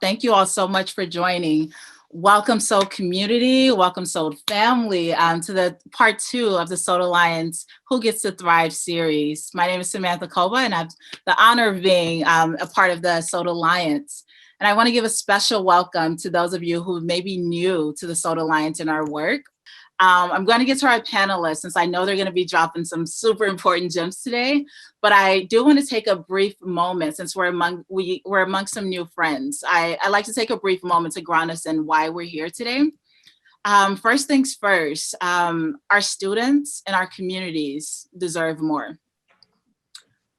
Thank you all so much for joining. Welcome Soul community, welcome Soul family to the part 2 of the Soul Alliance Who Gets to Thrive series. My name is Samantha Koba and I have the honor of being a part of the Soul Alliance. And I want to give a special welcome to those of you who may be new to the Soul Alliance and our work. I'm going to get to our panelists since I know they're going to be dropping some super important gems today. But I do want to take a brief moment since we're among some new friends. I like to take a brief moment to ground us in why we're here today. First things first, our students and our communities deserve more.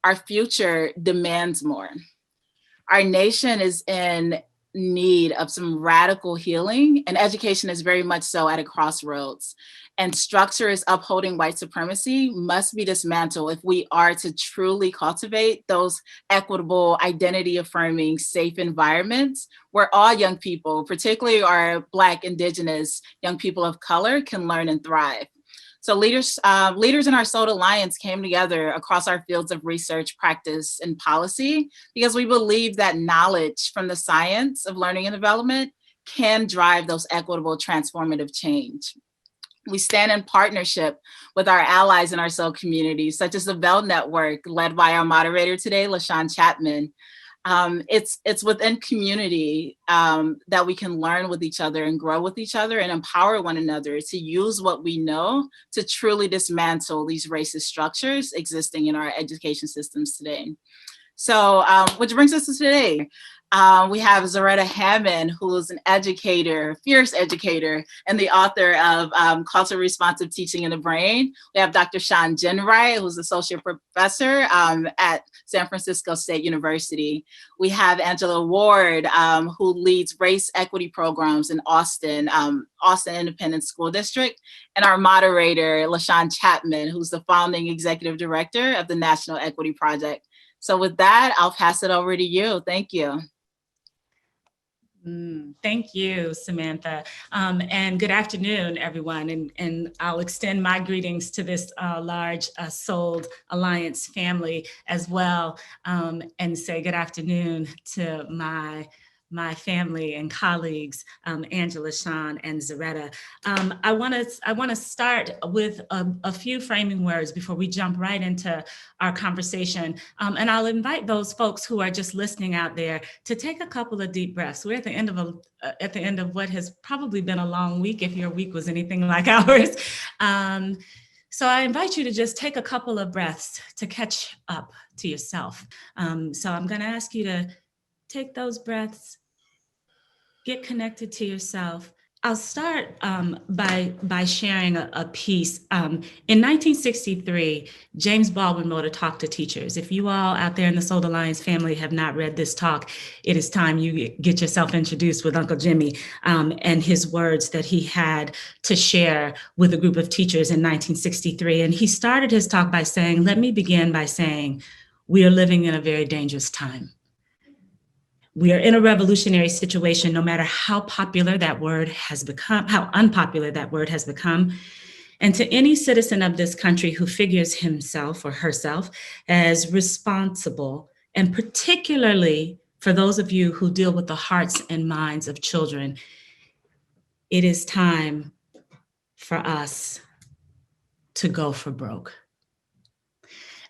Our future demands more. Our nation is in need of some radical healing, and education is very much so at a crossroads. And structures upholding white supremacy must be dismantled if we are to truly cultivate those equitable, identity affirming, safe environments where all young people, particularly our Black, Indigenous young people of color, can learn and thrive. So leaders in our Soul Alliance came together across our fields of research, practice, and policy because we believe that knowledge from the science of learning and development can drive those equitable transformative change. We stand in partnership with our allies in our Soul community, such as the Bell Network, led by our moderator today, LaShawn Chatmon. It's within community that we can learn with each other and grow with each other and empower one another to use what we know to truly dismantle these racist structures existing in our education systems today. So, which brings us to today. We have Zaretta Hammond, who is an educator, fierce educator, and the author of Culturally Responsive Teaching in the Brain. We have Dr. Shawn Ginwright, who's associate professor at San Francisco State University. We have Angela Ward, who leads race equity programs in Austin Independent School District, and our moderator, LaShawn Chatmon, who's the founding executive director of the National Equity Project. So with that, I'll pass it over to you. Thank you. Thank you, Samantha. And good afternoon, everyone. And I'll extend my greetings to this large Soul Alliance family as well, and say good afternoon to my family and colleagues, Angela, Shawn, and Zaretta. I want to start with a few framing words before we jump right into our conversation. And I'll invite those folks who are just listening out there to take a couple of deep breaths. We're at the end of what has probably been a long week, if your week was anything like ours. So I invite you to just take a couple of breaths to catch up to yourself. So I'm going to ask you to take those breaths. Get connected to yourself. I'll start by sharing a piece. In 1963, James Baldwin wrote a talk to teachers. If you all out there in the Soul Alliance family have not read this talk, it is time you get yourself introduced with Uncle Jimmy and his words that he had to share with a group of teachers in 1963. And he started his talk by saying, "Let me begin by saying, we are living in a very dangerous time. We are in a revolutionary situation, no matter how popular that word has become, how unpopular that word has become. And to any citizen of this country who figures himself or herself as responsible, and particularly for those of you who deal with the hearts and minds of children, it is time for us to go for broke."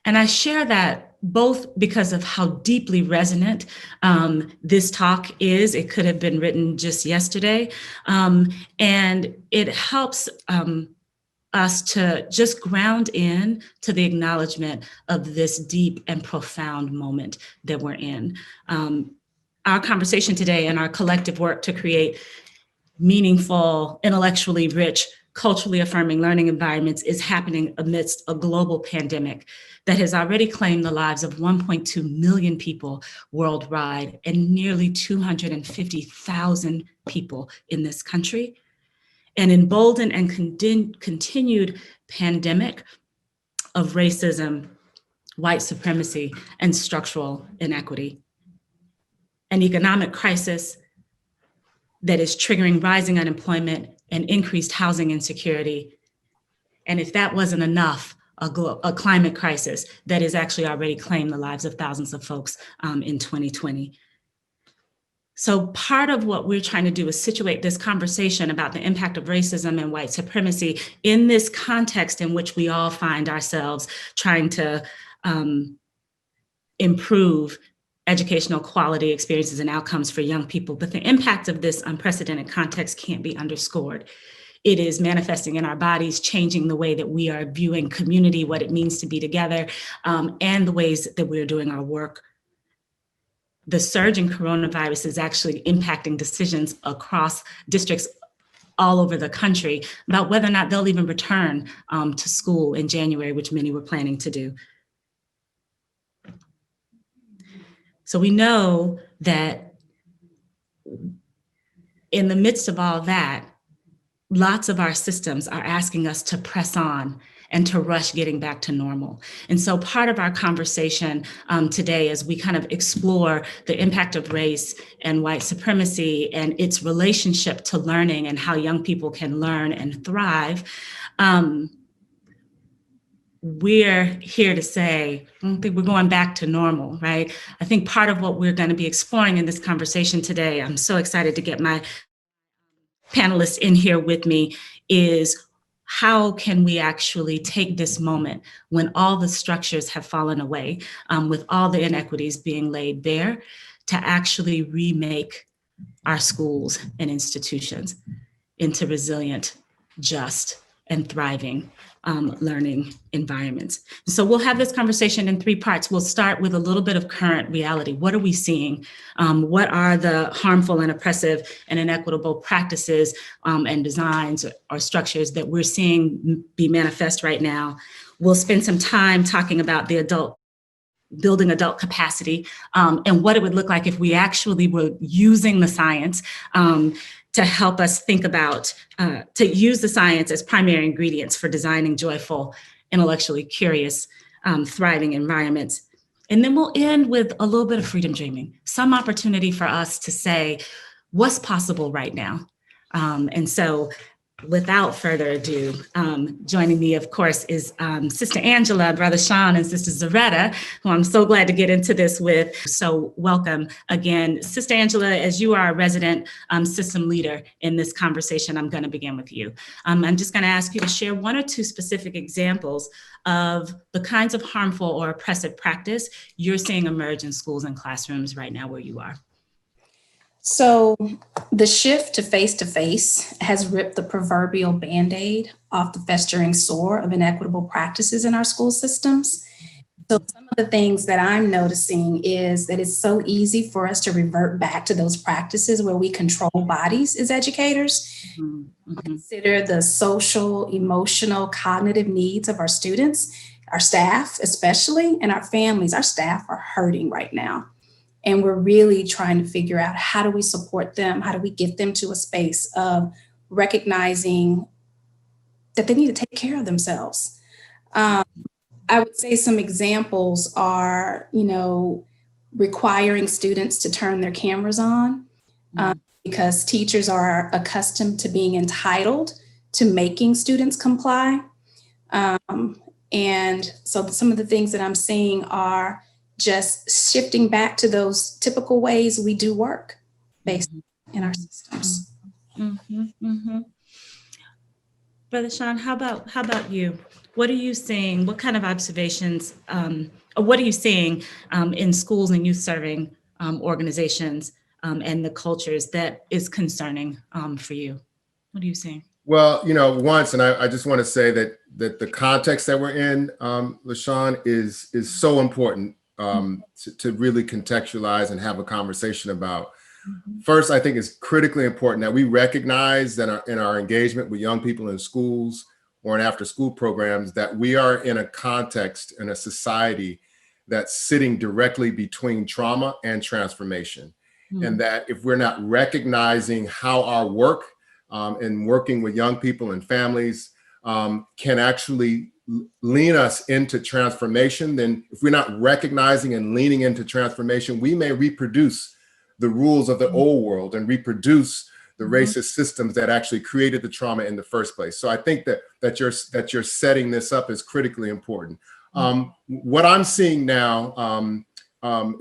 And I share that both because of how deeply resonant this talk is. It could have been written just yesterday. And it helps us to just ground in to the acknowledgement of this deep and profound moment that we're in. Our conversation today and our collective work to create meaningful, intellectually rich, culturally affirming learning environments is happening amidst a global pandemic that has already claimed the lives of 1.2 million people worldwide and nearly 250,000 people in this country. An emboldened and continued pandemic of racism, white supremacy, and structural inequity. An economic crisis that is triggering rising unemployment and increased housing insecurity. And if that wasn't enough, a climate crisis that has actually already claimed the lives of thousands of folks in 2020. So part of what we're trying to do is situate this conversation about the impact of racism and white supremacy in this context in which we all find ourselves trying to improve educational quality, experiences, and outcomes for young people. But the impact of this unprecedented context can't be underscored. It is manifesting in our bodies, changing the way that we are viewing community, what it means to be together, and the ways that we're doing our work. The surge in coronavirus is actually impacting decisions across districts all over the country about whether or not they'll even return to school in January, which many were planning to do. So we know that in the midst of all that, lots of our systems are asking us to press on and to rush getting back to normal. And so part of our conversation today, as we kind of explore the impact of race and white supremacy and its relationship to learning and how young people can learn and thrive, we're here to say, I don't think we're going back to normal, right? I think part of what we're going to be exploring in this conversation today, I'm so excited to get my panelists in here with me, is how can we actually take this moment when all the structures have fallen away, with all the inequities being laid bare, to actually remake our schools and institutions into resilient, just, and thriving learning environments. So we'll have this conversation in three parts. We'll start with a little bit of current reality. What are we seeing? What are the harmful and oppressive and inequitable practices and designs or structures that we're seeing be manifest right now? We'll spend some time talking about building adult capacity and what it would look like if we actually were using the science to help us think about, to use the science as primary ingredients for designing joyful, intellectually curious, thriving environments. And then we'll end with a little bit of freedom dreaming, some opportunity for us to say, what's possible right now? And so without further ado, joining me, of course, is Sister Angela, Brother Shawn, and Sister Zaretta, who I'm so glad to get into this with. So welcome again. Sister Angela, as you are a resident system leader in this conversation, I'm going to begin with you. I'm just going to ask you to share one or two specific examples of the kinds of harmful or oppressive practice you're seeing emerge in schools and classrooms right now where you are. So the shift to face-to-face has ripped the proverbial Band-Aid off the festering sore of inequitable practices in our school systems. So some of the things that I'm noticing is that it's so easy for us to revert back to those practices where we control bodies as educators, consider the social, emotional, cognitive needs of our students, our staff especially, and our families. Our staff are hurting right now. And we're really trying to figure out, how do we support them? How do we get them to a space of recognizing that they need to take care of themselves? I would say some examples are, requiring students to turn their cameras on because teachers are accustomed to being entitled to making students comply. And so some of the things that I'm seeing are just shifting back to those typical ways we do work based in our systems. Brother Shawn, how about you? What are you seeing? What kind of observations, or what are you seeing in schools and youth serving organizations and the cultures that is concerning for you? What are you seeing? Well, once, and I just want to say that the context that we're in, LaShawn, is so important to really contextualize and have a conversation about. First, I think it's critically important that we recognize that in our engagement with young people in schools or in after-school programs, that we are in a context, in a society that's sitting directly between trauma and transformation. And that if we're not recognizing how our work and working with young people and families can actually lean us into transformation, then if we're not recognizing and leaning into transformation, we may reproduce the rules of the old world and reproduce the racist systems that actually created the trauma in the first place. So I think that you're setting this up is critically important. What I'm seeing now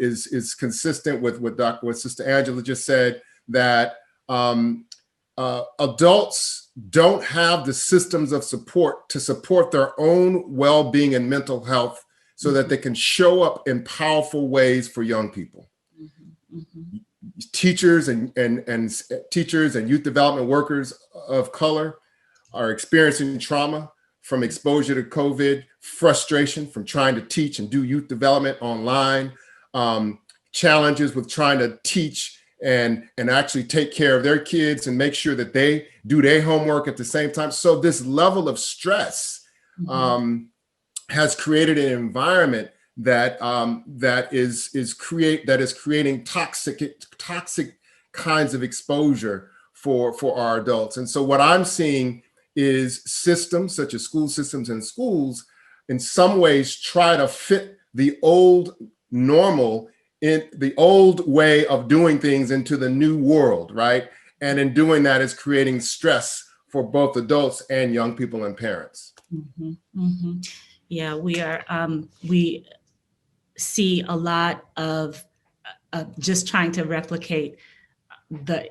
is consistent with what Sister Angela just said, that adults don't have the systems of support to support their own well-being and mental health so that they can show up in powerful ways for young people. Teachers and teachers and youth development workers of color are experiencing trauma from exposure to COVID, frustration from trying to teach and do youth development online, challenges with trying to teach and actually take care of their kids and make sure that they do their homework at the same time. So this level of stress has created an environment that is creating toxic kinds of exposure for our adults. And so what I'm seeing is systems such as school systems and schools in some ways try to fit the old normal in the old way of doing things into the new world, right? And in doing that is creating stress for both adults and young people and parents. Yeah, we see a lot of just trying to replicate the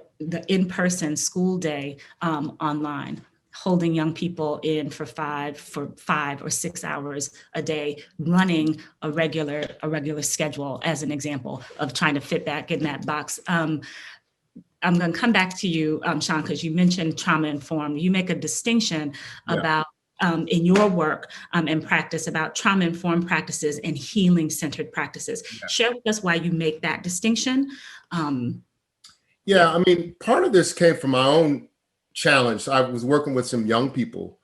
in-person school day online, holding young people in for 5 or 6 hours a day, running a regular schedule as an example of trying to fit back in that box. I'm going to come back to you, Shawn, because you mentioned trauma-informed. You make a distinction about in your work and practice about trauma-informed practices and healing-centered practices. Share with us why you make that distinction. I mean, part of this came from my own challenge. I was working with some young people,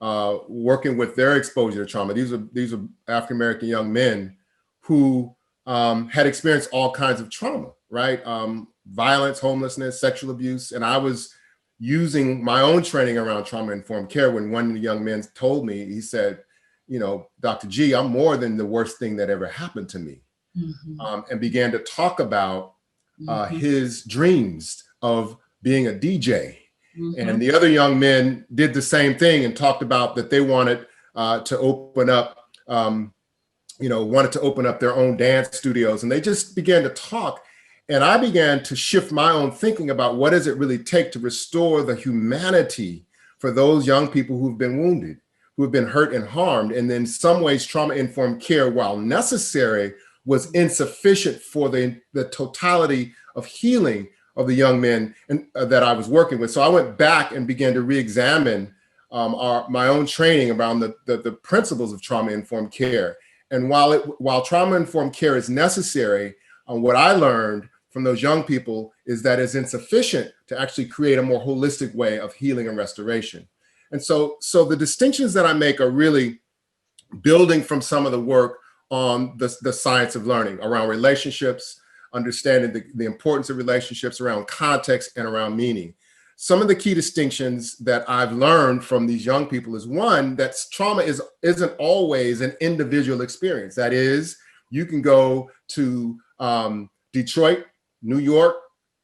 working with their exposure to trauma. These are African-American young men who had experienced all kinds of trauma, right? Violence, homelessness, sexual abuse. And I was using my own training around trauma-informed care when one of the young men told me, he said, you know, Dr. G, I'm more than the worst thing that ever happened to me. And began to talk about his dreams of being a DJ. And the other young men did the same thing and talked about that they wanted to open up, wanted to open up their own dance studios. And they just began to talk. And I began to shift my own thinking about what does it really take to restore the humanity for those young people who've been wounded, who have been hurt and harmed. And in some ways, trauma-informed care, while necessary, was insufficient for the totality of healing of the young men that I was working with. So I went back and began to re-examine my own training around the principles of trauma-informed care. And while trauma-informed care is necessary, what I learned from those young people is that it's insufficient to actually create a more holistic way of healing and restoration. And so the distinctions that I make are really building from some of the work on the science of learning around relationships, understanding the importance of relationships, around context and around meaning. Some of the key distinctions that I've learned from these young people is, one, that trauma isn't always an individual experience. That is, you can go to Detroit, New York,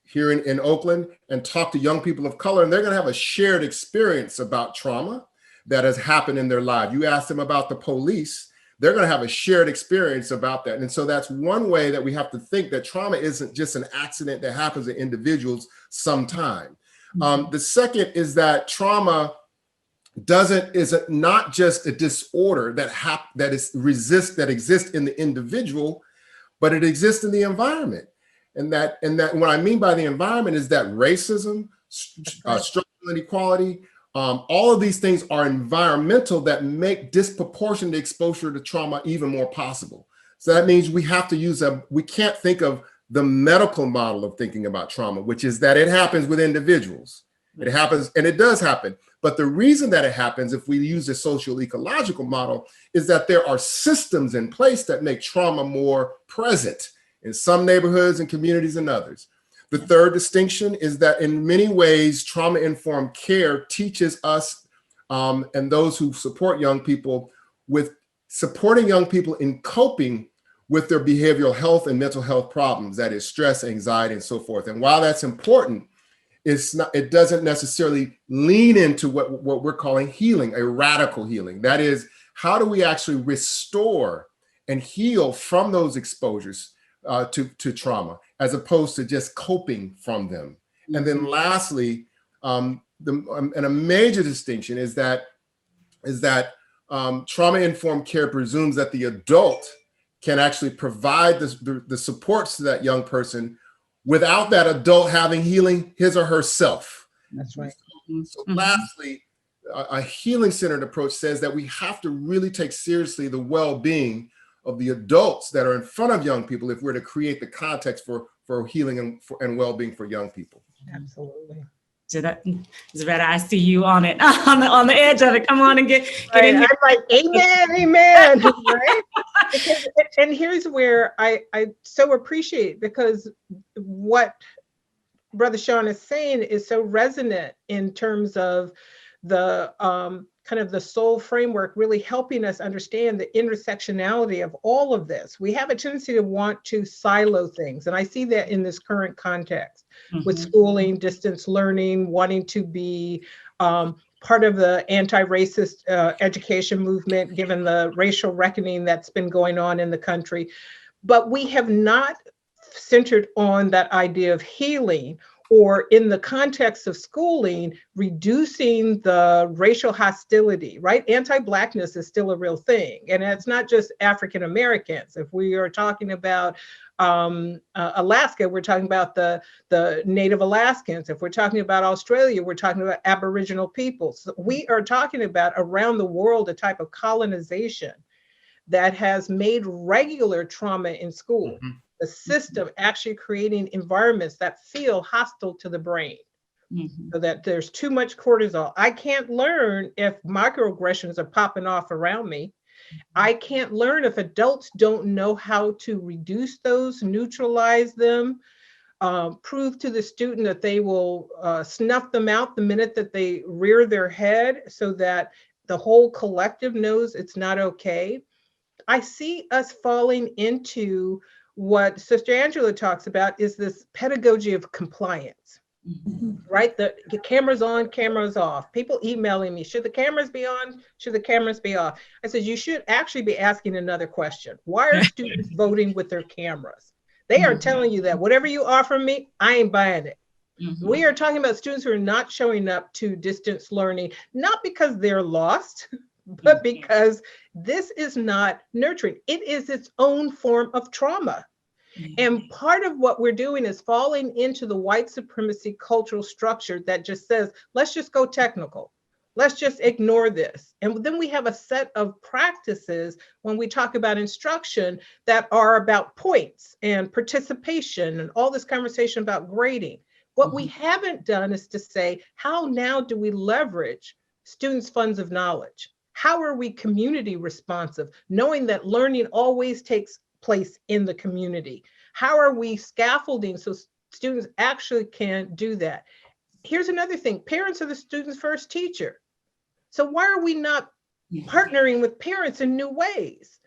here in Oakland, and talk to young people of color, and they're going to have a shared experience about trauma that has happened in their life. You ask them about the police, they're going to have a shared experience about that. And so that's one way that we have to think that trauma isn't just an accident that happens to individuals sometime. The second is that trauma is not just a disorder that exists in the individual, but it exists in the environment. And that what I mean by the environment is that racism, structural inequality, all of these things are environmental that make disproportionate exposure to trauma even more possible. So that means we have to we can't think of the medical model of thinking about trauma, which is that it happens with individuals. It happens, and it does happen. But the reason that it happens, if we use a social ecological model, is that there are systems in place that make trauma more present in some neighborhoods and communities and others. The third distinction is that in many ways, trauma-informed care teaches us and those who support young people with supporting young people in coping with their behavioral health and mental health problems, that is stress, anxiety, and so forth. And while that's important, it doesn't necessarily lean into what we're calling healing, a radical healing. That is, how do we actually restore and heal from those exposures, to trauma, as opposed to just coping from them. And then lastly, and a major distinction is that trauma-informed care presumes that the adult can actually provide the supports to that young person without that adult having healing his or herself. That's right. So lastly, a healing-centered approach says that we have to really take seriously the well-being of the adults that are in front of young people if we're to create the context for healing and well-being for young people. Absolutely. Zaretta, I see you on it, on the edge of it. Come on and get in here. I'm like, amen, amen. Right? And here's where I so appreciate, because what Brother Shawn is saying is so resonant in terms of the kind of the soul framework, really helping us understand the intersectionality of all of this. We have a tendency to want to silo things. And I see that in this current context with schooling, distance learning, wanting to be part of the anti-racist education movement, given the racial reckoning that's been going on in the country. But we have not centered on that idea of healing, or in the context of schooling, reducing the racial hostility, right? Anti-Blackness is still a real thing. And it's not just African Americans. If we are talking about Alaska, we're talking about the Native Alaskans. If we're talking about Australia, we're talking about Aboriginal peoples. So we are talking about around the world a type of colonization that has made regular trauma in school. The system actually creating environments that feel hostile to the brain, so that there's too much cortisol. I can't learn if microaggressions are popping off around me. I can't learn if adults don't know how to reduce those, neutralize them, prove to the student that they will snuff them out the minute that they rear their head, so that the whole collective knows it's not okay. I see us falling into what Sister Angela talks about, is this pedagogy of compliance, right? The camera's on, camera's off. People emailing me, should the cameras be on? Should the cameras be off? I said, you should actually be asking another question. Why are students voting with their cameras? They are telling you that whatever you offer me, I ain't buying it. We are talking about students who are not showing up to distance learning, not because they're lost, but because this is not nurturing. It is its own form of trauma. And part of what we're doing is falling into the white supremacy cultural structure that just says, let's just go technical. Let's just ignore this. And then we have a set of practices when we talk about instruction that are about points and participation and all this conversation about grading. What we haven't done is to say, how now do we leverage students' funds of knowledge? How are we community responsive, knowing that learning always takes place in the community? How are we scaffolding so students actually can do that? Here's another thing. Parents are the student's first teacher. So why are we not partnering with parents in new ways?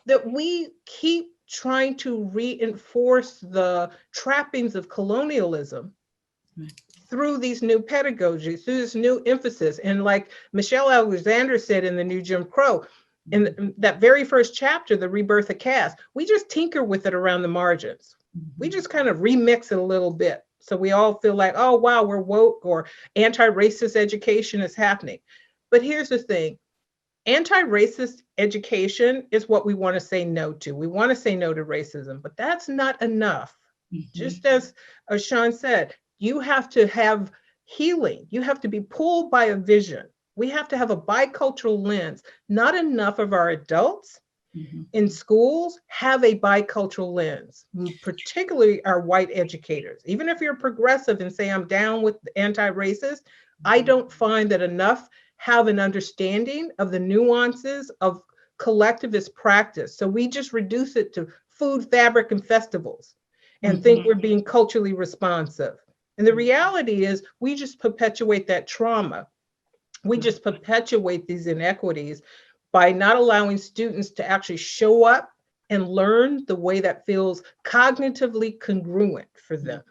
That we keep trying to reinforce the trappings of colonialism through these new pedagogies, through this new emphasis. And like Michelle Alexander said in The New Jim Crow, in that very first chapter, The Rebirth of Caste, we just tinker with it around the margins. We just kind of remix it a little bit. So we all feel like, oh, wow, we're woke, or anti-racist education is happening. But here's the thing. Anti-racist education is what we want to say no to. We want to say no to racism, but that's not enough. Just as Shawn said, you have to have healing. You have to be pulled by a vision. We have to have a bicultural lens. Not enough of our adults in schools have a bicultural lens, particularly our white educators. Even if you're progressive and say, I'm down with anti-racist, I don't find that enough have an understanding of the nuances of collectivist practice. So we just reduce it to food, fabric, and festivals and think we're being culturally responsive. And the reality is we just perpetuate that trauma. We just perpetuate these inequities by not allowing students to actually show up and learn the way that feels cognitively congruent for them.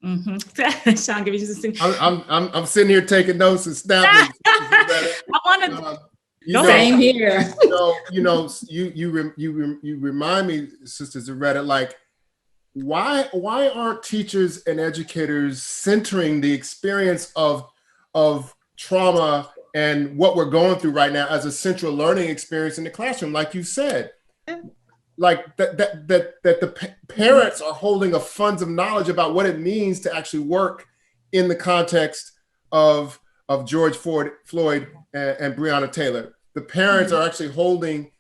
Shawn, give me just a second. I'm sitting here taking notes and snapping. I want to. Same here. You remind me, Sister Zaretta, like, why aren't teachers and educators centering the experience of trauma and what we're going through right now as a central learning experience in the classroom, like you said? Like that the parents are holding a funds of knowledge about what it means to actually work in the context of George Floyd and Breonna Taylor. The parents are actually holding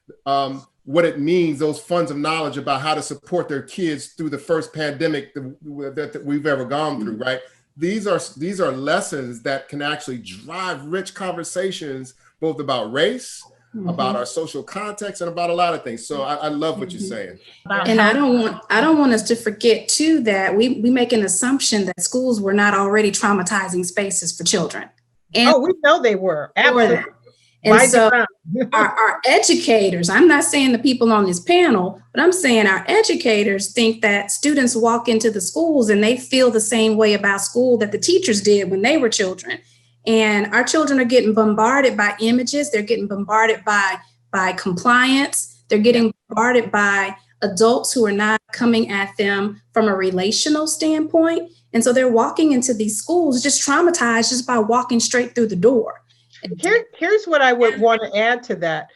what it means, those funds of knowledge about how to support their kids through the first pandemic that we've ever gone through, right? These are lessons that can actually drive rich conversations, both about race, about our social context, and about a lot of things. So I love what you're saying. And I don't want us to forget too that we make an assumption that schools were not already traumatizing spaces for children. And we know they were. Absolutely. And so our educators, I'm not saying the people on this panel, but I'm saying our educators think that students walk into the schools and they feel the same way about school that the teachers did when they were children. And our children are getting bombarded by images. They're getting bombarded by compliance. They're getting bombarded by adults who are not coming at them from a relational standpoint. And so they're walking into these schools just traumatized just by walking straight through the door. Here's what I would want to add to that.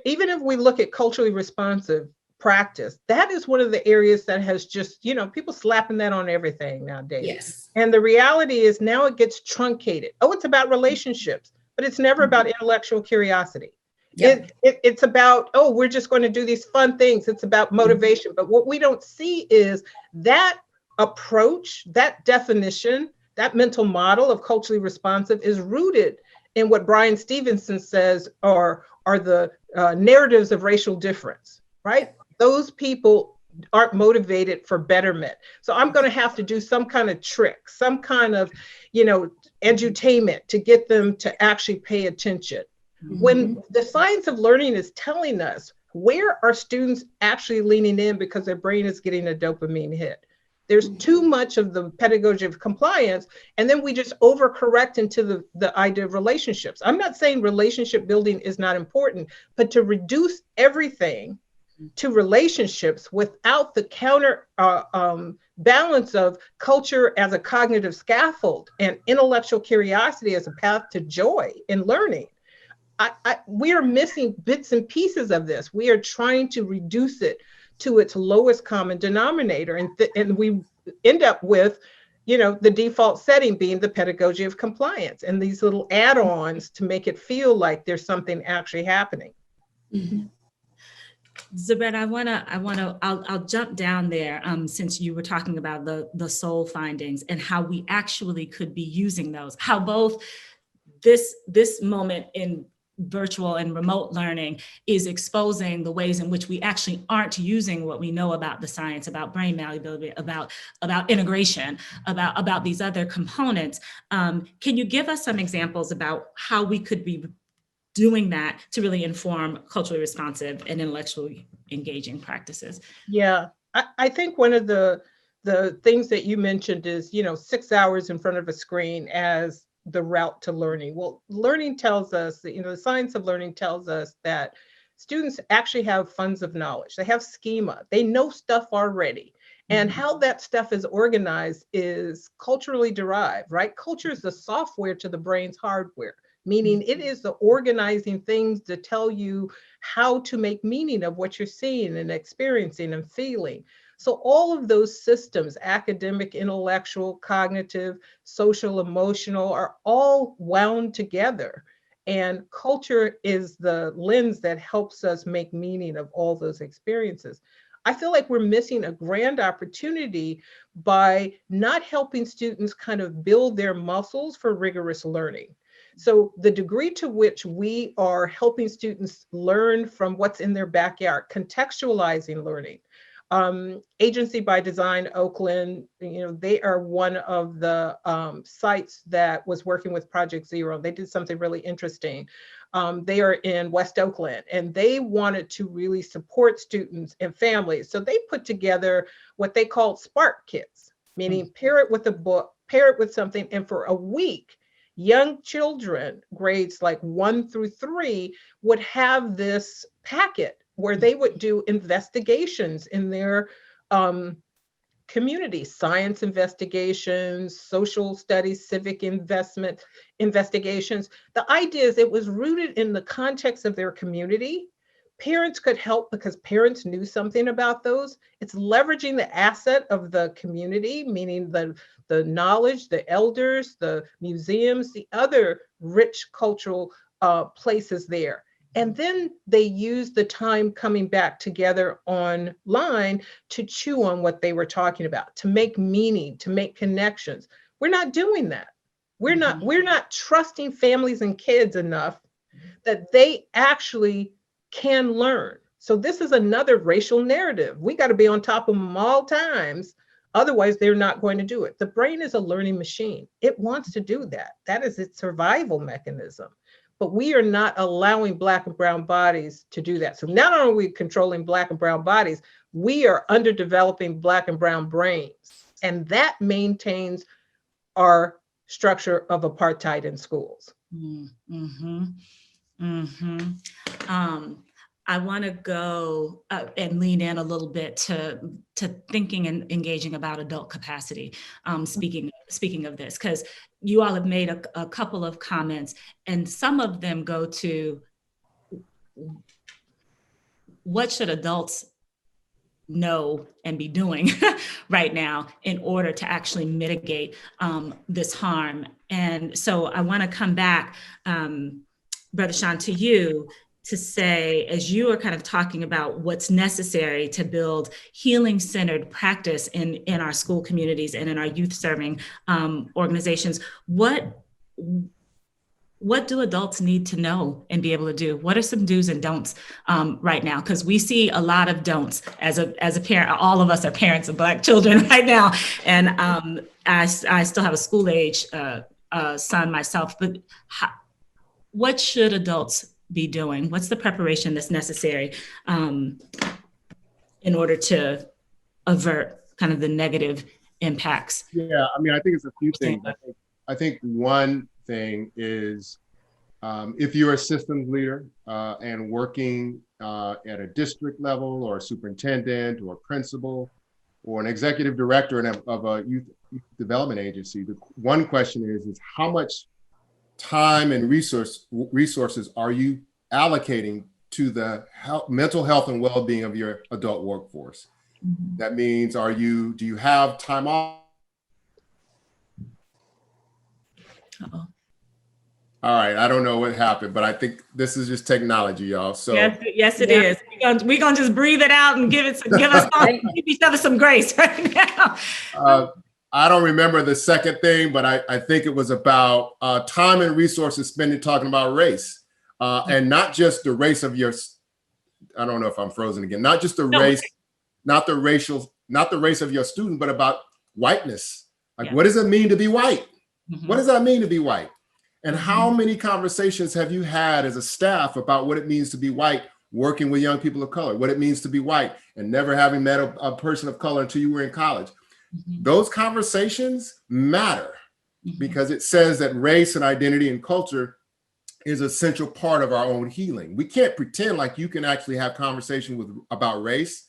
Even if we look at culturally responsive practice, that is one of the areas that has just, people slapping that on everything nowadays. Yes. And the reality is now it gets truncated. Oh, it's about relationships, but it's never about intellectual curiosity. Yep. It's about, we're just going to do these fun things. It's about motivation. But what we don't see is that approach, that definition, that mental model of culturally responsive is rooted in what Brian Stevenson says are the narratives of racial difference, right? Those people aren't motivated for betterment. So I'm going to have to do some kind of trick, some kind of, edutainment to get them to actually pay attention. When the science of learning is telling us where are students actually leaning in because their brain is getting a dopamine hit. There's too much of the pedagogy of compliance, and then we just overcorrect into the idea of relationships. I'm not saying relationship building is not important, but to reduce everything to relationships without the counter balance of culture as a cognitive scaffold and intellectual curiosity as a path to joy in learning. We are missing bits and pieces of this. We are trying to reduce it to its lowest common denominator. And we end up with, the default setting being the pedagogy of compliance and these little add-ons to make it feel like there's something actually happening. Zaretta, I'll jump down there since you were talking about the soul findings and how we actually could be using those, how both this moment in virtual and remote learning is exposing the ways in which we actually aren't using what we know about the science, about brain malleability, about integration, about these other components. Can you give us some examples about how we could be doing that to really inform culturally responsive and intellectually engaging practices? Yeah, I think one of the things that you mentioned is, 6 hours in front of a screen as the route to learning. Well, learning tells us, the science of learning tells us that students actually have funds of knowledge. They have schema. They know stuff already. And how that stuff is organized is culturally derived, right? Culture is the software to the brain's hardware, meaning it is the organizing things to tell you how to make meaning of what you're seeing and experiencing and feeling. So all of those systems, academic, intellectual, cognitive, social, emotional, are all wound together. And culture is the lens that helps us make meaning of all those experiences. I feel like we're missing a grand opportunity by not helping students kind of build their muscles for rigorous learning. So the degree to which we are helping students learn from what's in their backyard, contextualizing learning. Agency by Design Oakland, they are one of the sites that was working with Project Zero. They did something really interesting. They are in West Oakland, and they wanted to really support students and families. So they put together what they called Spark Kits, meaning pair it with a book, pair it with something, and for a week, young children, grades like 1 through 3, would have this packet where they would do investigations in their community, science investigations, social studies, civic investigations. The idea is it was rooted in the context of their community. Parents could help because parents knew something about those. It's leveraging the asset of the community, meaning the knowledge, the elders, the museums, the other rich cultural places there. And then they use the time coming back together online to chew on what they were talking about, to make meaning, to make connections. We're not doing that. We're not trusting families and kids enough that they actually can learn. So this is another racial narrative. We got to be on top of them all times. Otherwise, they're not going to do it. The brain is a learning machine. It wants to do that. That is its survival mechanism. But we are not allowing Black and brown bodies to do that. So not only are we controlling Black and brown bodies, we are underdeveloping Black and brown brains. And that maintains our structure of apartheid in schools. Mm-hmm. Mm-hmm. I want to go and lean in a little bit to thinking and engaging about adult capacity. Speaking of this, because you all have made a couple of comments, and some of them go to what should adults know and be doing right now in order to actually mitigate this harm. And so I want to come back, Brother Shawn, to you, to say, as you are kind of talking about what's necessary to build healing-centered practice in our school communities and in our youth-serving organizations, what do adults need to know and be able to do? What are some do's and don'ts right now? Because we see a lot of don'ts as a parent. All of us are parents of Black children right now, and I still have a school-age son myself. But what should adults be doing? What's the preparation that's necessary in order to avert kind of the negative impacts? Yeah, I mean, I think it's a few things. I think one thing is if you're a systems leader and working at a district level or a superintendent or a principal or an executive director of a youth development agency, the one question is how much time and resources are you allocating to the mental health and well-being of your adult workforce? Mm-hmm. That means, do you have time off? Uh-oh. All right, I don't know what happened, but I think this is just technology, y'all. So yes, it is. We're gonna just breathe it out and give each other some grace right now. I don't remember the second thing, but I think it was about time and resources spending talking about race, and not just the race of your. I don't know if I'm frozen again. Not just the race, not the race of your student, but about whiteness. Like, what does it mean to be white? Mm-hmm. What does that mean to be white? And how many conversations have you had as a staff about what it means to be white, working with young people of color, what it means to be white, and never having met a person of color until you were in college? Mm-hmm. Those conversations matter because it says that race and identity and culture is an essential part of our own healing. We can't pretend like you can actually have conversation about race,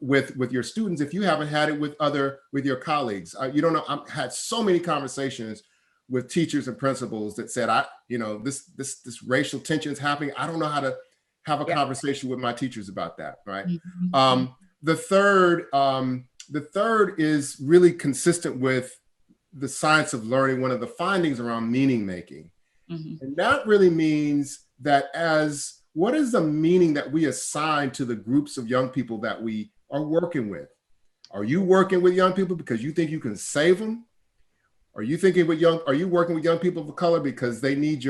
with your students if you haven't had it with your colleagues. You don't know. I've had so many conversations with teachers and principals that said, this racial tension is happening. I don't know how to have a conversation with my teachers about that, right? Mm-hmm. The third is really consistent with the science of learning, one of the findings around meaning making. Mm-hmm. And that really means that what is the meaning that we assign to the groups of young people that we are working with? Are you working with young people because you think you can save them? Are you working with young people of color because they need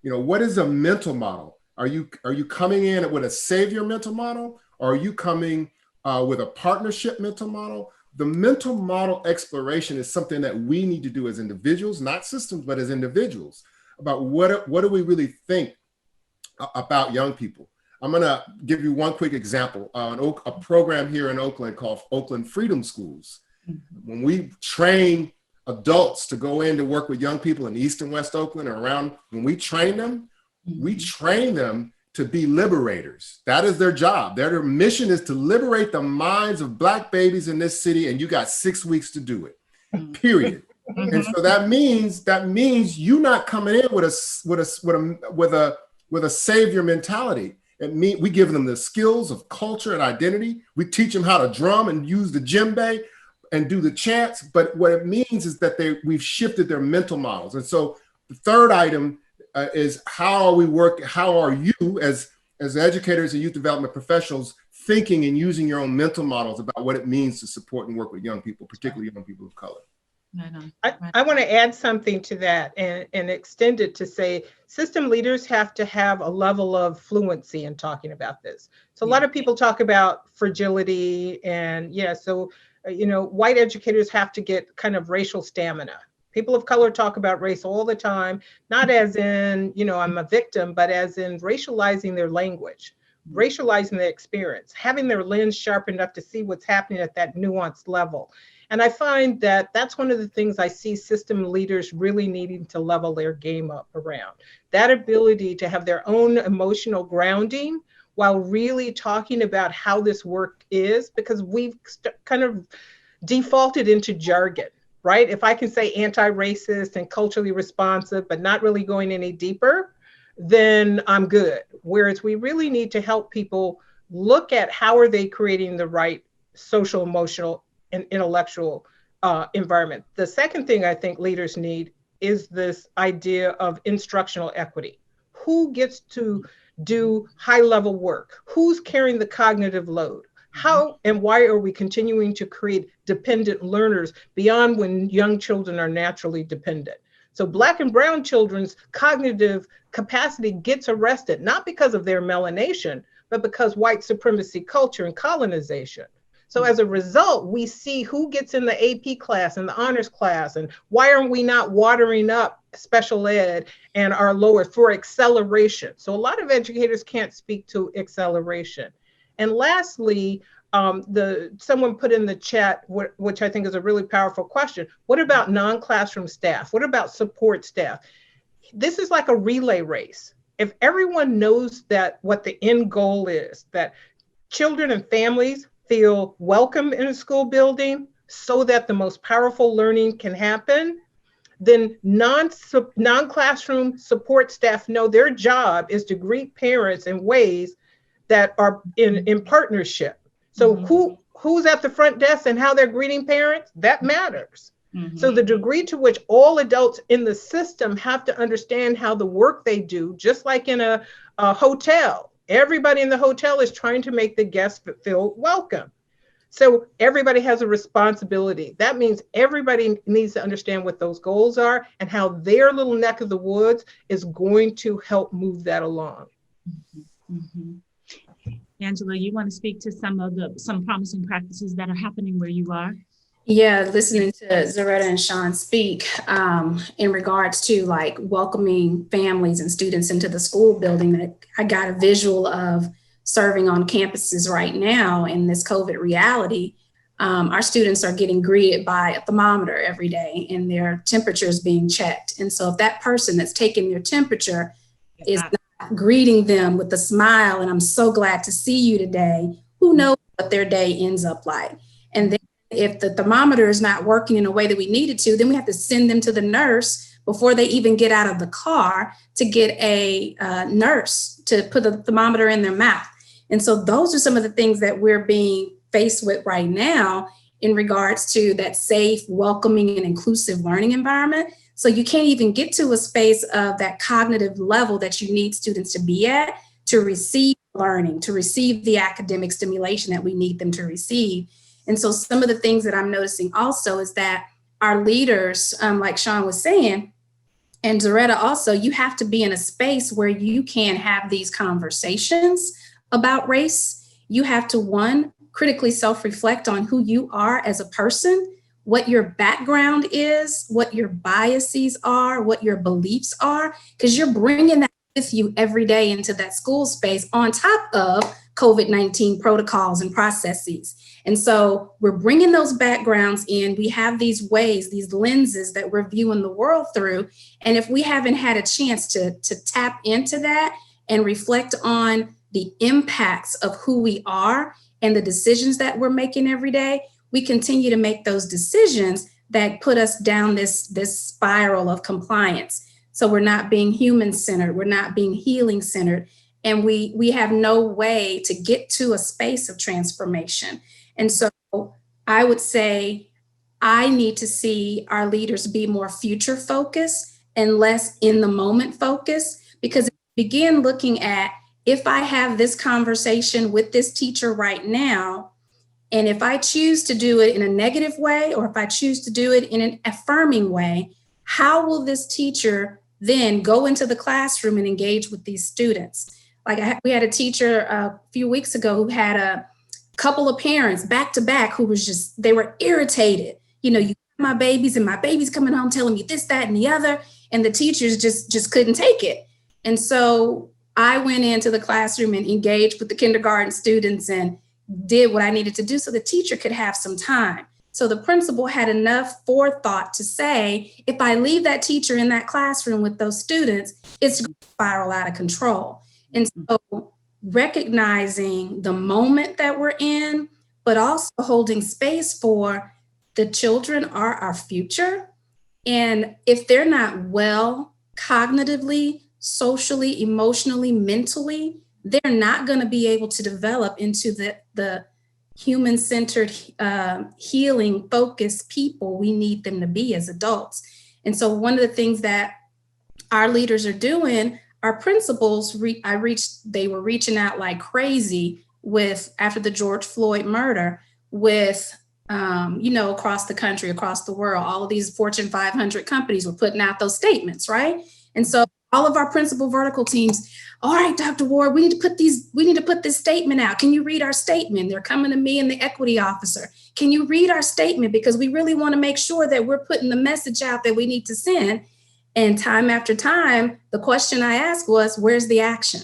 what is a mental model? Are you coming in with a savior mental model? Or are you coming with a partnership mental model? The mental model exploration is something that we need to do as individuals, not systems, but as individuals, about what do we really think about young people. I'm gonna give you one quick example. A program here in Oakland called Oakland Freedom Schools. Mm-hmm. When we train adults to go in to work with young people in East and West Oakland or around, when we train them to be liberators. That is their job. Their mission is to liberate the minds of Black babies in this city, and you got 6 weeks to do it, period. And so that means you not coming in with a savior mentality. It means we give them the skills of culture and identity. We teach them how to drum and use the djembe and do the chants. But what it means is that we've shifted their mental models. And so the third item is how are you as educators and youth development professionals thinking and using your own mental models about what it means to support and work with young people, particularly young people of color. I want to add something to that and extend it to say system leaders have to have a level of fluency in talking about this. So a lot of people talk about fragility and white educators have to get kind of racial stamina. People of color talk about race all the time, not as in, I'm a victim, but as in racializing their language, racializing their experience, having their lens sharp enough to see what's happening at that nuanced level. And I find that that's one of the things I see system leaders really needing to level their game up around. That ability to have their own emotional grounding while really talking about how this work is, because we've kind of defaulted into jargon, right? If I can say anti-racist and culturally responsive, but not really going any deeper, then I'm good. Whereas we really need to help people look at how are they creating the right social, emotional, and intellectual environment. The second thing I think leaders need is this idea of instructional equity. Who gets to do high-level work? Who's carrying the cognitive load? How and why are we continuing to create dependent learners beyond when young children are naturally dependent? So Black and brown children's cognitive capacity gets arrested, not because of their melanation, but because white supremacy culture and colonization. So as a result, we see who gets in the AP class and the honors class, and why are we not watering up special ed and our lower for acceleration? So a lot of educators can't speak to acceleration. And lastly, someone put in the chat, which I think is a really powerful question. What about non-classroom staff? What about support staff? This is like a relay race. If everyone knows that what the end goal is, that children and families feel welcome in a school building so that the most powerful learning can happen, then non-classroom support staff know their job is to greet parents in ways that are in partnership. So who's at the front desk and how they're greeting parents, that matters. So the degree to which all adults in the system have to understand how the work they do, just like in a hotel, everybody in the hotel is trying to make the guests feel welcome. So everybody has a responsibility. That means everybody needs to understand what those goals are and how their little neck of the woods is going to help move that along. Angela, you want to speak to some promising practices that are happening where you are? Yeah, listening to Zaretta and Shawn speak in regards to like welcoming families and students into the school building, that I got a visual of serving on campuses right now in this COVID reality. Our students are getting greeted by a thermometer every day and their temperatures being checked. And so if that person that's taking their temperature is not greeting them with a smile, and I'm so glad to see you today, who knows what their day ends up like. And then if the thermometer is not working in a way that we need it to, then we have to send them to the nurse before they even get out of the car to get a nurse to put the thermometer in their mouth. And so those are some of the things that we're being faced with right now in regards to that safe, welcoming, and inclusive learning environment. So you can't even get to a space of that cognitive level that you need students to be at to receive learning, to receive the academic stimulation that we need them to receive. And so some of the things that I'm noticing also is that our leaders, like Shawn was saying, and Zaretta also, you have to be in a space where you can have these conversations about race. You have to, one, critically self-reflect on who you are as a person, what your background is, what your biases are, what your beliefs are, because you're bringing that with you every day into that school space on top of COVID-19 protocols and processes. And so we're bringing those backgrounds in. We have these ways, these lenses that we're viewing the world through. And if we haven't had a chance to tap into that and reflect on the impacts of who we are and the decisions that we're making every day, we continue to make those decisions that put us down this spiral of compliance. So we're not being human-centered, we're not being healing-centered, and we have no way to get to a space of transformation. And so I would say I need to see our leaders be more future focused and less in the moment focused, because if we begin looking at, if I have this conversation with this teacher right now, and if I choose to do it in a negative way, or if I choose to do it in an affirming way, how will this teacher then go into the classroom and engage with these students? Like we had a teacher a few weeks ago who had a couple of parents back to back who was just, they were irritated. You know, you my babies and my baby's coming home telling me this, that, and the other. And the teachers just couldn't take it. And so I went into the classroom and engaged with the kindergarten students and did what I needed to do so the teacher could have some time. So the principal had enough forethought to say, if I leave that teacher in that classroom with those students, it's going to spiral out of control. And so recognizing the moment that we're in, but also holding space for the children are our future. And if they're not well cognitively, socially, emotionally, mentally, they're not going to be able to develop into the human-centered, healing, focused people we need them to be as adults. And so one of the things that our leaders are doing, our principals, they were reaching out like crazy after the George Floyd murder with, across the country, across the world, all of these Fortune 500 companies were putting out those statements, right? And so all of our principal vertical teams, all right, Dr. Ward, we need to put this statement out. Can you read our statement? They're coming to me and the equity officer. Can you read our statement? Because we really want to make sure that we're putting the message out that we need to send. And time after time, the question I asked was, where's the action?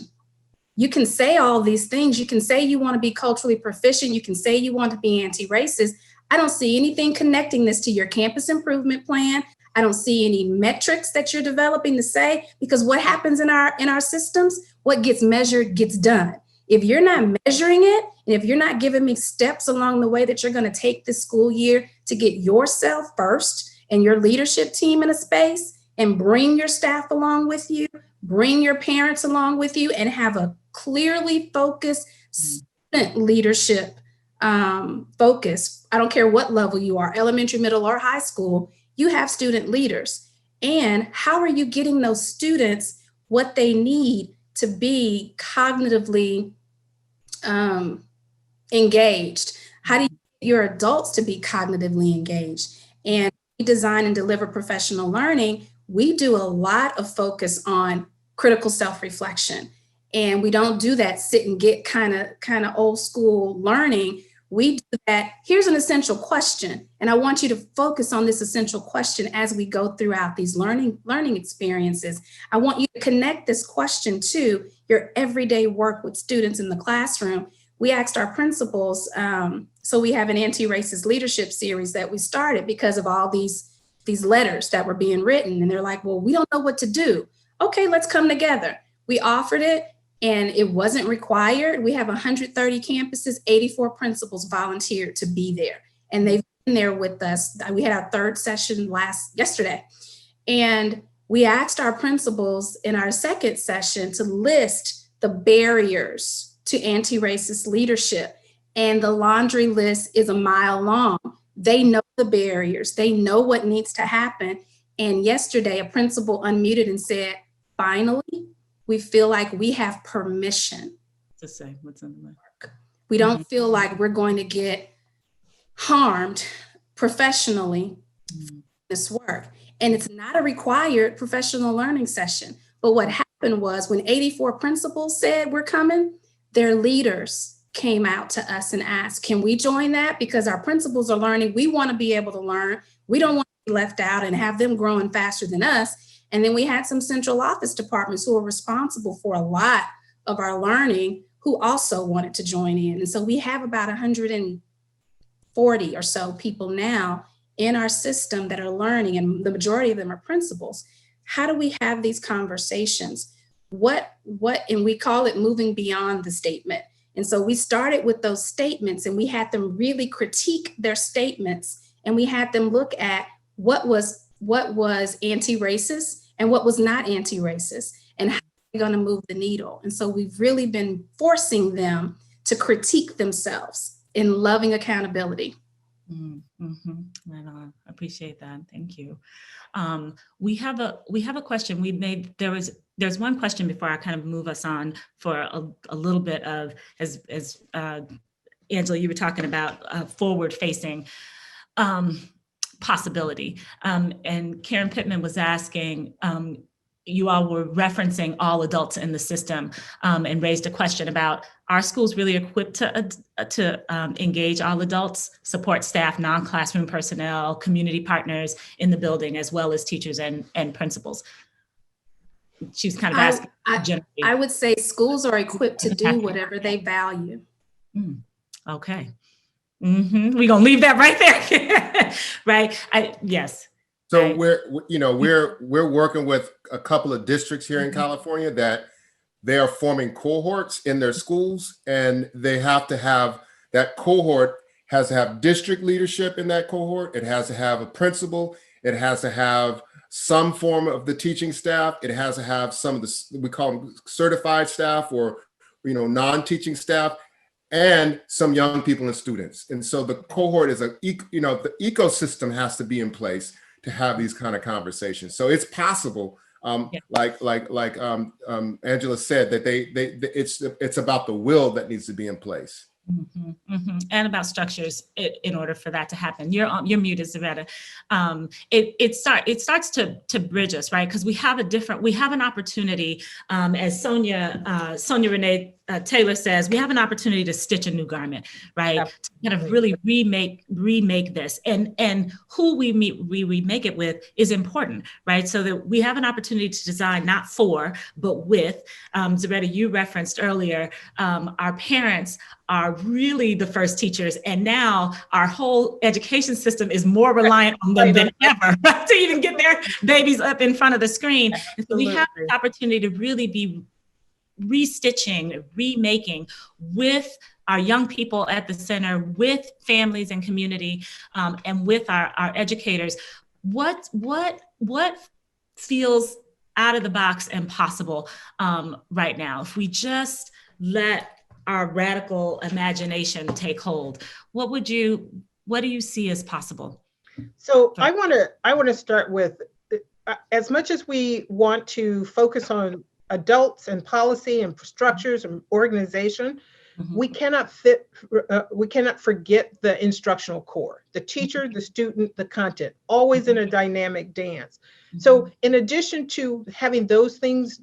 You can say all these things. You can say you want to be culturally proficient. You can say you want to be anti-racist. I don't see anything connecting this to your campus improvement plan. I don't see any metrics that you're developing to say, because what happens in our systems, what gets measured gets done. If you're not measuring it, and if you're not giving me steps along the way that you're going to take this school year to get yourself first and your leadership team in a space, and bring your staff along with you, bring your parents along with you, and have a clearly focused student leadership focus. I don't care what level you are, elementary, middle, or high school, you have student leaders. And how are you getting those students what they need to be cognitively engaged? How do you get your adults to be cognitively engaged? And we design and deliver professional learning. We do a lot of focus on critical self-reflection. And we don't do that sit and get kind of old school learning. We do that. Here's an essential question. And I want you to focus on this essential question as we go throughout these learning experiences. I want you to connect this question to your everyday work with students in the classroom. We asked our principals, so we have an anti-racist leadership series that we started because of all these letters that were being written. And they're like, well, we don't know what to do. Okay, let's come together. We offered it. And it wasn't required. We have 130 campuses, 84 principals volunteered to be there. And they've been there with us. We had our third session yesterday. And we asked our principals in our second session to list the barriers to anti-racist leadership. And the laundry list is a mile long. They know the barriers. They know what needs to happen. And yesterday, a principal unmuted and said, finally, we feel like we have permission to say what's in the work. We don't feel like we're going to get harmed professionally in this work. And it's not a required professional learning session. But what happened was when 84 principals said we're coming, their leaders came out to us and asked, can we join that? Because our principals are learning. We want to be able to learn. We don't want to be left out and have them growing faster than us. And then we had some central office departments who are responsible for a lot of our learning who also wanted to join in. And so we have about 140 or so people now in our system that are learning, and the majority of them are principals. How do we have these conversations? And we call it moving beyond the statement. And so we started with those statements, and we had them really critique their statements, and we had them look at what was anti-racist and what was not anti-racist, and how are we going to move the needle. And so we've really been forcing them to critique themselves in loving accountability. Mm-hmm. Right on. Appreciate that. Thank you. We have a question. There's one question before I kind of move us on for a little bit of, as Angela, you were talking about forward-facing possibility. And Karen Pittman was asking, you all were referencing all adults in the system, and raised a question about, are schools really equipped to engage all adults, support staff, non-classroom personnel, community partners in the building, as well as teachers and principals? She was kind of asking. I would say schools are equipped to do whatever they value. Okay. We're gonna leave that right there. Right. Yes. So right. we're working with a couple of districts here in California that they are forming cohorts in their schools, and they have to have, that cohort has to have district leadership in that cohort. It has to have a principal. It has to have some form of the teaching staff. It has to have some of the, we call them certified staff, or non-teaching staff, and some young people and students. And so the cohort is the ecosystem has to be in place to have these kind of conversations. So it's possible, like Angela said, that it's about the will that needs to be in place. And about structures in order for that to happen. You're muted, Zaretta. It starts to bridge us, right? Because we have an opportunity, as Sonia Renee Taylor says, we have an opportunity to stitch a new garment, right? Absolutely. To kind of really remake this, and who we remake it with is important, right? So that we have an opportunity to design not for, but with. Zaretta, you referenced earlier, our parents are really the first teachers, and now our whole education system is more reliant on them than ever, right? To even get their babies up in front of the screen. And so we have the opportunity to really be restitching, remaking with our young people at the center, with families and community, and with our educators. What feels out of the box and possible right now? If we just let our radical imagination take hold, what do you see as possible? So I want to start with, as much as we want to focus on adults and policy and structures and organization, we cannot forget the instructional core, the teacher, the student, the content, always in a dynamic dance. So in addition to having those things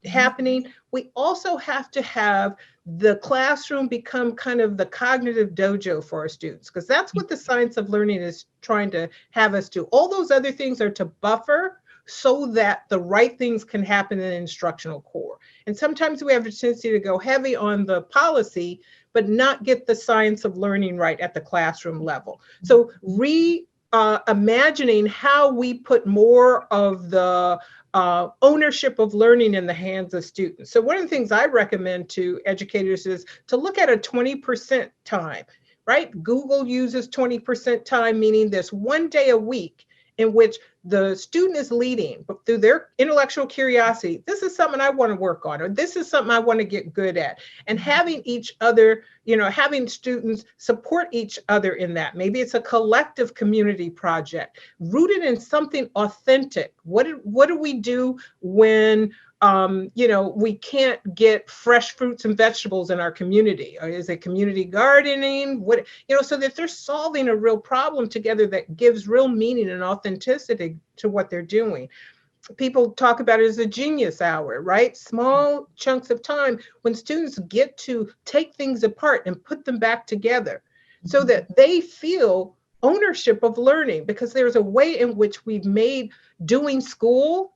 happening, we also have to have the classroom become kind of the cognitive dojo for our students, because that's what the science of learning is trying to have us do. All those other things are to buffer so that the right things can happen in the instructional core. And sometimes we have a tendency to go heavy on the policy, but not get the science of learning right at the classroom level. So imagining how we put more of the ownership of learning in the hands of students. So one of the things I recommend to educators is to look at a 20% time, right? Google uses 20% time, meaning there's one day a week in which the student is leading, but through their intellectual curiosity, this is something I want to work on, or this is something I want to get good at. And having each other, having students support each other in that. Maybe it's a collective community project rooted in something authentic. What do we do when we can't get fresh fruits and vegetables in our community? Or is it community gardening? So that they're solving a real problem together that gives real meaning and authenticity to what they're doing. People talk about it as a genius hour, right? Small chunks of time when students get to take things apart and put them back together so that they feel ownership of learning, because there's a way in which we've made doing school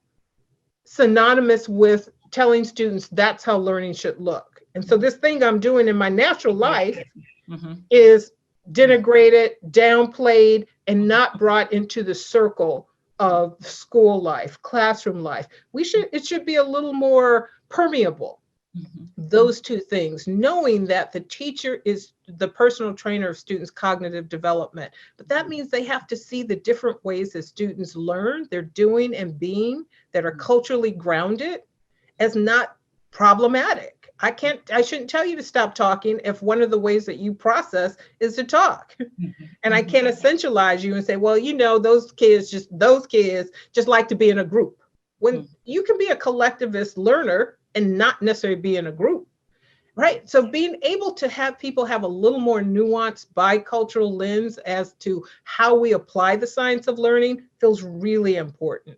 synonymous with telling students that's how learning should look. And so this thing I'm doing in my natural life Mhm. is denigrated, downplayed, and not brought into the circle of school life, classroom life. It should be a little more permeable. Mhm. Those two things, knowing that the teacher is the personal trainer of students' cognitive development. But that means they have to see the different ways that students learn, they're doing and being, that are culturally grounded, as not problematic. I shouldn't tell you to stop talking if one of the ways that you process is to talk. And I can't essentialize you and say, well, those kids just like to be in a group. When you can be a collectivist learner and not necessarily be in a group, right? So being able to have people have a little more nuanced bicultural lens as to how we apply the science of learning feels really important.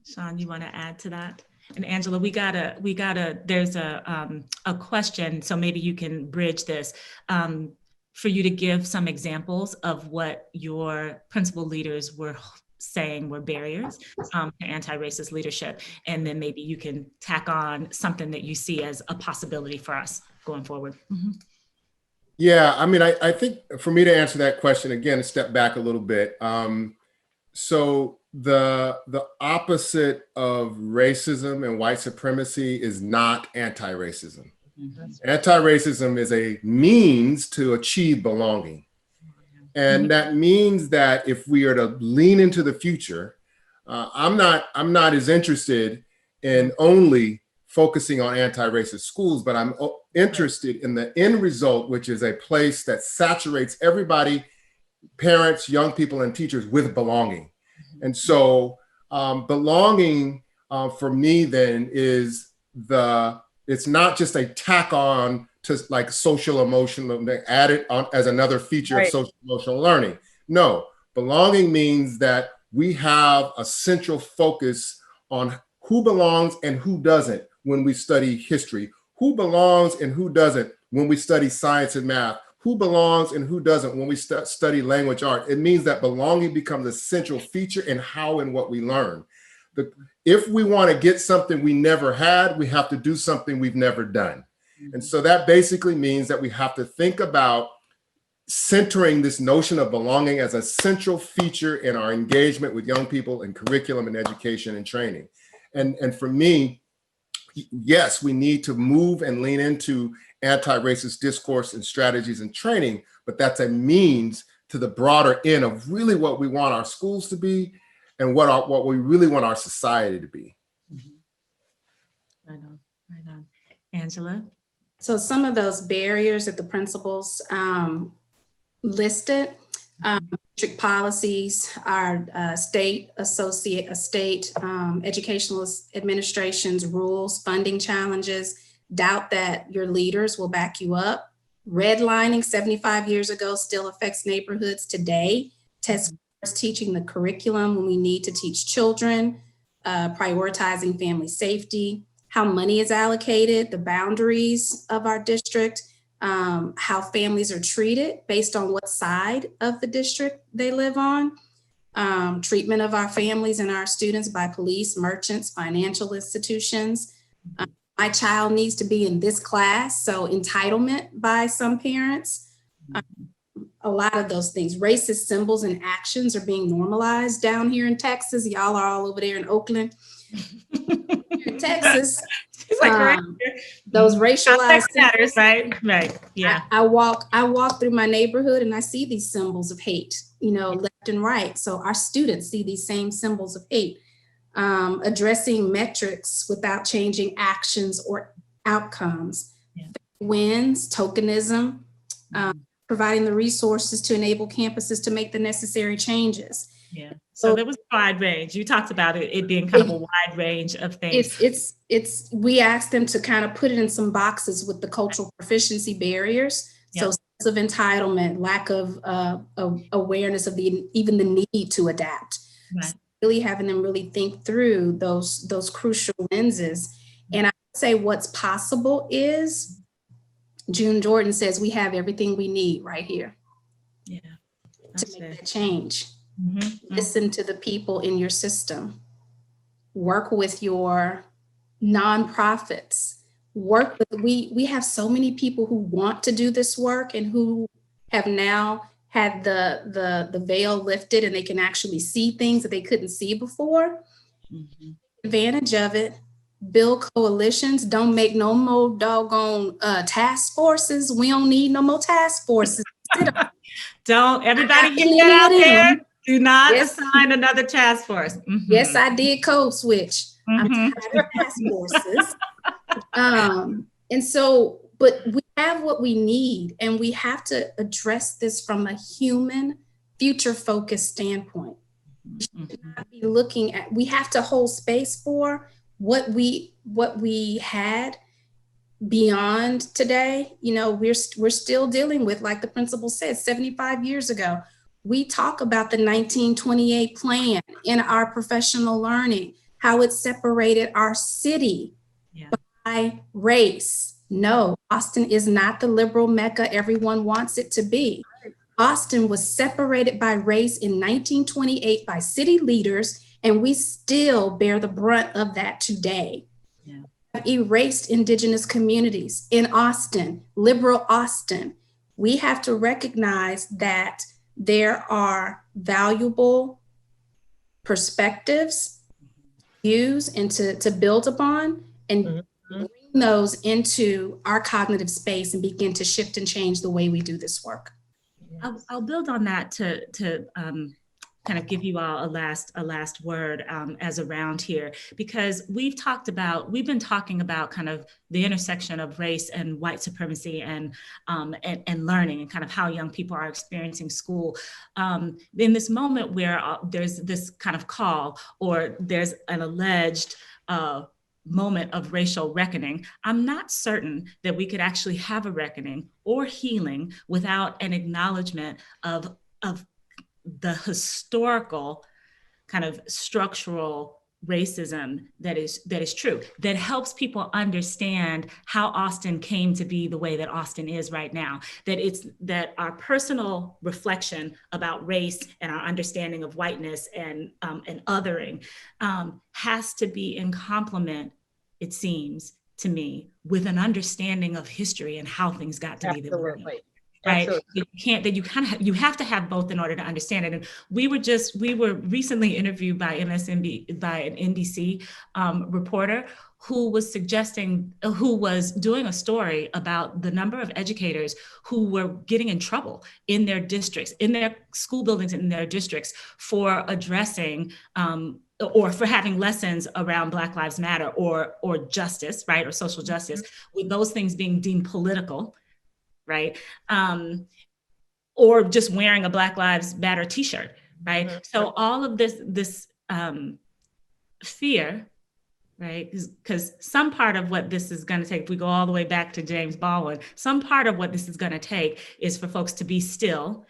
Shawn, you want to add to that? And Angela, there's a question, so maybe you can bridge this, for you to give some examples of what your principal leaders were saying were barriers to anti-racist leadership. And then maybe you can tack on something that you see as a possibility for us going forward. Yeah, I mean, I think for me to answer that question, again, step back a little bit. So the opposite of racism and white supremacy is not anti-racism. Anti-racism is a means to achieve belonging. And that means that if we are to lean into the future, I'm not as interested in only focusing on anti-racist schools, but I'm interested in the end result, which is a place that saturates everybody, parents, young people, and teachers with belonging. And so belonging for me then is it's not just a tack on to like social emotional, add it on as another feature of social emotional learning. No, belonging means that we have a central focus on who belongs and who doesn't when we study history, who belongs and who doesn't when we study science and math, who belongs and who doesn't when we study language art. It means that belonging becomes a central feature in how and what we learn. If we want to get something we never had, we have to do something we've never done. And so that basically means that we have to think about centering this notion of belonging as a central feature in our engagement with young people in curriculum and education and training. And for me, yes, we need to move and lean into anti-racist discourse and strategies and training, but that's a means to the broader end of really what we want our schools to be and what we really want our society to be. Right on. Angela? So some of those barriers that the principals listed, district policies, our state educational administration's rules, funding challenges, doubt that your leaders will back you up. Redlining 75 years ago still affects neighborhoods today. Test scores teaching the curriculum when we need to teach children, prioritizing family safety, how money is allocated, the boundaries of our district, how families are treated based on what side of the district they live on, treatment of our families and our students by police, merchants, financial institutions. My child needs to be in this class, so entitlement by some parents. A lot of those things. Racist symbols and actions are being normalized down here in Texas. Y'all are all over there in Oakland. In Texas, those racialized matters, right? Yeah. I walk through my neighborhood and I see these symbols of hate, left and right. So our students see these same symbols of hate. Addressing metrics without changing actions or outcomes. Yeah. Wins, tokenism, providing the resources to enable campuses to make the necessary changes. Yeah. So there was a wide range. You talked about it being kind of a wide range of things. We asked them to kind of put it in some boxes with the cultural proficiency barriers. Yeah. So sense of entitlement, lack of awareness of even the need to adapt. Right. So really having them really think through those crucial lenses. And I would say what's possible is June Jordan says we have everything we need right here. Yeah. To make that change. Mm-hmm. Listen to the people in your system. Work with your nonprofits, work with, we have so many people who want to do this work and who have now had the veil lifted and they can actually see things that they couldn't see before. Mhm. Advantage of it, build coalitions, don't make no more doggone task forces. We don't need no more task forces. Don't everybody got get plenty that out of there. them. Do not Yes. assign another task force. Mhm. Yes, I did code switch. I'm Mhm. tired of task forces. And so, but we have what we need, and we have to address this from a human, future-focused standpoint. Be looking at, we have to hold space for what we had beyond today. You know, we're still dealing with, like the principal said, 75 years ago. We talk about the 1928 plan in our professional learning, how it separated our city by race. No, Austin is not the liberal Mecca everyone wants it to be. Austin was separated by race in 1928 by city leaders, and we still bear the brunt of that today. Yeah. Erased indigenous communities in Austin, liberal Austin. We have to recognize that there are valuable perspectives, views, and to build upon, and bring those into our cognitive space and begin to shift and change the way we do this work. I'll build on that to kind of give you all a last word as a round here, because we've been talking about kind of the intersection of race and white supremacy and learning, and kind of how young people are experiencing school in this moment where there's this kind of call, or there's an alleged moment of racial reckoning. I'm not certain that we could actually have a reckoning or healing without an acknowledgement of the historical kind of structural racism that is true, that helps people understand how Austin came to be the way that Austin is right now, that our personal reflection about race and our understanding of whiteness and othering has to be in complement, it seems to me, with an understanding of history and how things got to be the way they are. Right. You have to have both in order to understand it. And we were recently interviewed by an NBC reporter who was doing a story about the number of educators who were getting in trouble in their districts, in their school buildings, in their districts, for addressing or for having lessons around Black Lives Matter or justice, right, or social justice, with those things being deemed political, right? Or just wearing a Black Lives Matter t-shirt, right? Mm-hmm. So all of this fear, right? Because some part of what this is going to take, if we go all the way back to James Baldwin, some part of what this is going to take is for folks to be still,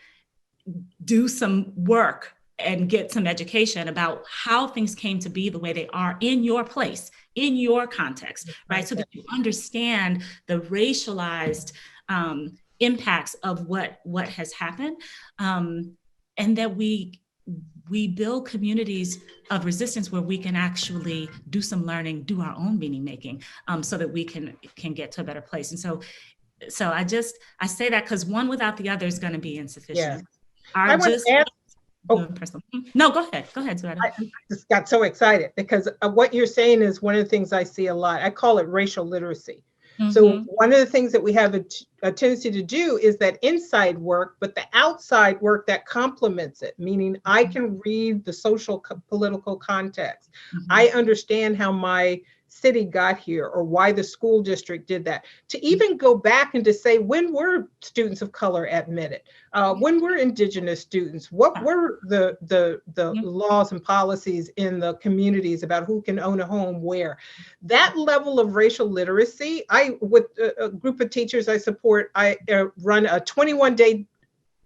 do some work, and get some education about how things came to be the way they are in your place, in your context, right? So that you understand the racialized impacts of what has happened, and that we build communities of resistance where we can actually do some learning, do our own meaning making, so that we can get to a better place. And so I say that because one without the other is going to be insufficient. Yeah. I want to ask. No, go ahead, Zaretta. I just got so excited because what you're saying is one of the things I see a lot. I call it racial literacy. Mm-hmm. So one of the things that we have a tendency to do is that inside work, but the outside work that complements it, meaning I can read the social political context. Mm-hmm. I understand how my city got here or why the school district did that. To even go back and to say, when were students of color admitted? When were indigenous students? What were the laws and policies in the communities about who can own a home where? That level of racial literacy, with a group of teachers I support, I run a 21-day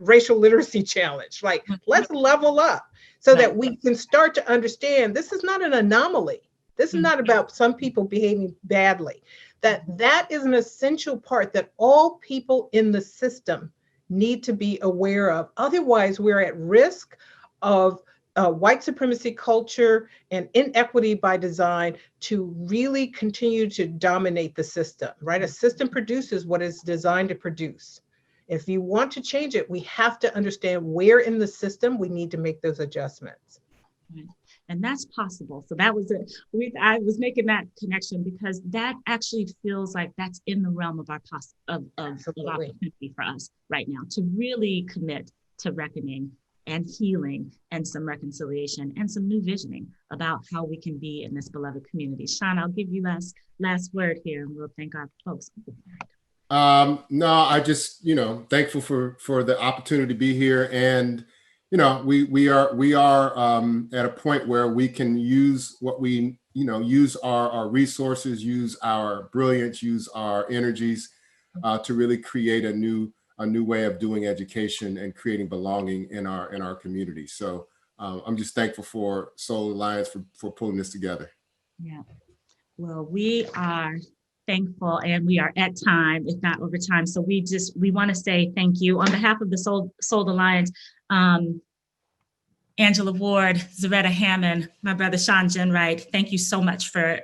racial literacy challenge. Like, let's level up so that we can start to understand this is not an anomaly. This is not about some people behaving badly. That is an essential part that all people in the system need to be aware of. Otherwise, we're at risk of white supremacy culture and inequity by design to really continue to dominate the system, right? A system produces what it's designed to produce. If you want to change it, we have to understand where in the system we need to make those adjustments. Right. And that's possible. So that was it. I was making that connection because that actually feels like that's in the realm of our opportunity for us right now to really commit to reckoning and healing and some reconciliation and some new visioning about how we can be in this beloved community. Shawn, I'll give you last word here and we'll thank our folks. No, I just, thankful for the opportunity to be here. And, we are at a point where we can use what we, use our resources, use our brilliance, use our energies to really create a new way of doing education and creating belonging in our community. So I'm just thankful for Soul Alliance for pulling this together. Yeah. Well, we are thankful and we are at time, if not over time. So we want to say thank you on behalf of the Soul Alliance, Angela Ward, Zaretta Hammond, my brother Shawn Ginwright. Thank you so much for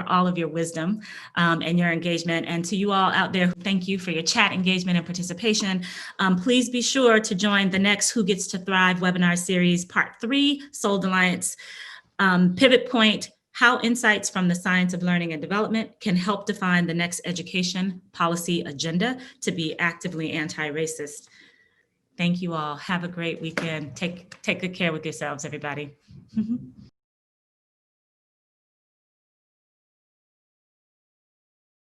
all of your wisdom and your engagement. And to you all out there, thank you for your chat engagement and participation. Please be sure to join the next Who Gets to Thrive webinar series, part 3, Soul Alliance Pivot Point, how insights from the science of learning and development can help define the next education policy agenda to be actively anti-racist. Thank you all. Have a great weekend. Take good care with yourselves, everybody.